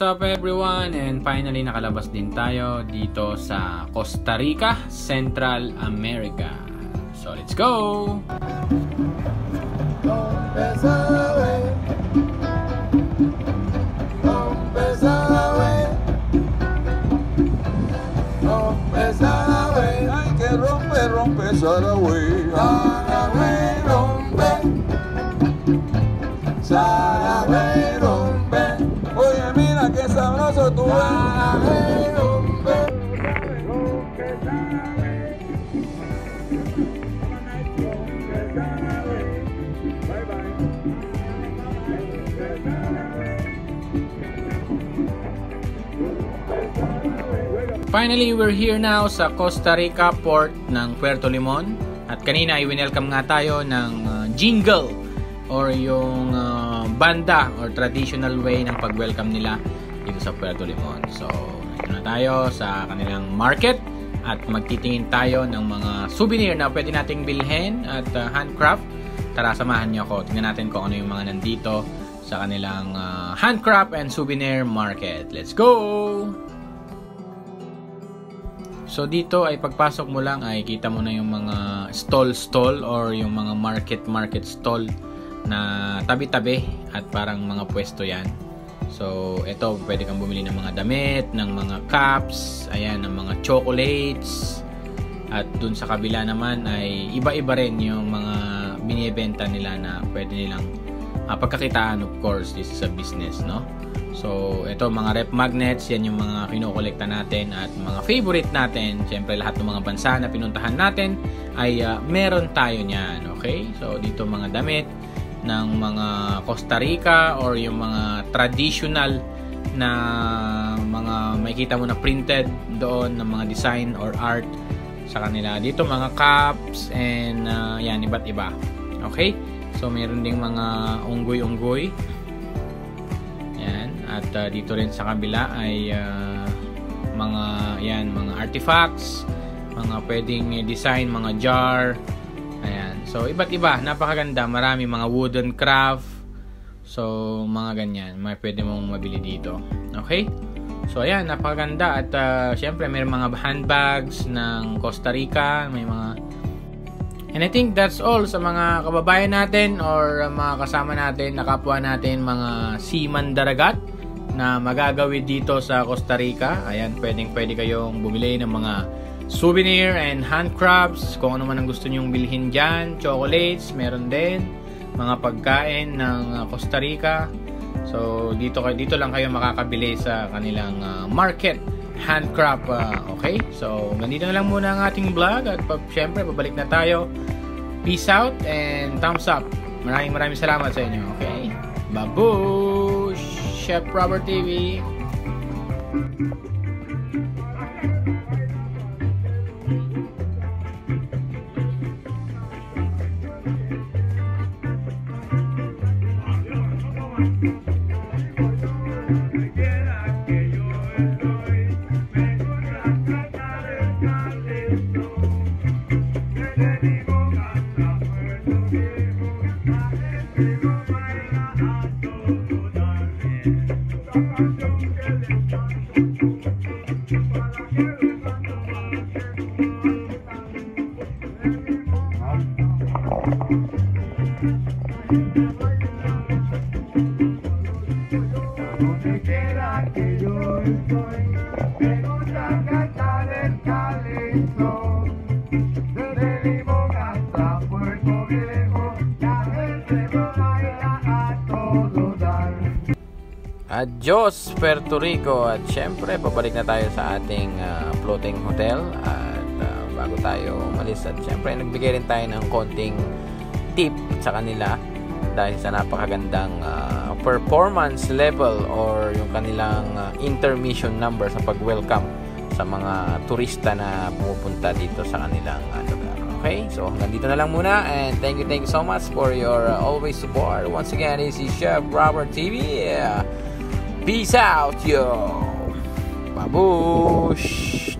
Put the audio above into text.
What's up everyone, and finally nakalabas din tayo dito sa Costa Rica, Central America. So let's go! Hay que romper, romper, Saragüey, rompe, Saragüey, rompe. Oye, mira qué sabroso tú eres. Rompe, rompe, Saragüey. Bye bye. Finally, we're here now sa Costa Rica port ng Puerto Limon. At kanina ay winelcome nga tayo ng jingle or yung banda or traditional way ng pag-welcome nila dito sa Puerto Limon. So, ito na tayo sa kanilang market at magtitingin tayo ng mga souvenir na pwede nating bilhin at handcraft. Tara, samahan niyo ako. Tingnan natin kung ano yung mga nandito sa kanilang handcraft and souvenir market. Let's go! So dito ay pagpasok mo lang ay kita mo na yung mga stall or yung mga market stall na tabi-tabi at parang mga pwesto yan. So ito pwede kang bumili ng mga damit, ng mga cups, ayan, ng mga chocolates. At dun sa kabila naman ay iba-iba rin yung mga binibenta nila na pwede nilang pagkakitaan. Of course, this is a business, no? So, ito mga rep magnets, yan yung mga kinokolekta natin at mga favorite natin. Siyempre, lahat ng mga bansa na pinuntahan natin ay meron tayo niyan, okay? So, dito mga damit ng mga Costa Rica or yung mga traditional na mga makikita mo na printed doon ng mga design or art sa kanila. Dito mga cups and yan, iba't iba. Okay? So, meron ding mga unggoy-unggoy. At dito rin sa kabila ay mga artifacts, mga pwedeng design, mga jar. Ayan. So iba't iba, napakaganda, marami mga wooden craft. So mga ganyan, may pwede mong mabili dito. Okay? So ayan, napakaganda at syempre may mga handbags ng Costa Rica, may mga. And I think that's all sa mga kababayan natin or mga kasama natin, nakapwa natin, mga seaman daragat na magagawid dito sa Costa Rica. Ayan, pwede kayong bumili ng mga souvenir and handcrafts, kung ano man ang gusto nyong bilhin dyan. Chocolates, meron din. Mga pagkain ng Costa Rica. So, dito lang kayo makakabili sa kanilang market handcraft. Okay? So, ganito na lang muna ang ating vlog at syempre, babalik na tayo. Peace out and thumbs up. Maraming salamat sa inyo. Okay? Babush! Chef Robert TV. Donde quiera que yo estoy, me gusta cantar el calentón. Desde Limón hasta Puerto Viejo, la gente lo baila a todo dar. Adios Puerto Rico. At syempre babalik na tayo sa ating floating hotel. At bago tayo umalis, at syempre nagbigay rin tayo ng konting tip sa kanila dahil sa napakagandang performance level or yung kanilang intermission number sa pag-welcome sa mga turista na pumupunta dito sa kanilang lugar. Okay? So hanggang dito na lang muna, and thank you so much for your always support. Once again, this is Chef Robert TV. Peace out, yo! Babush!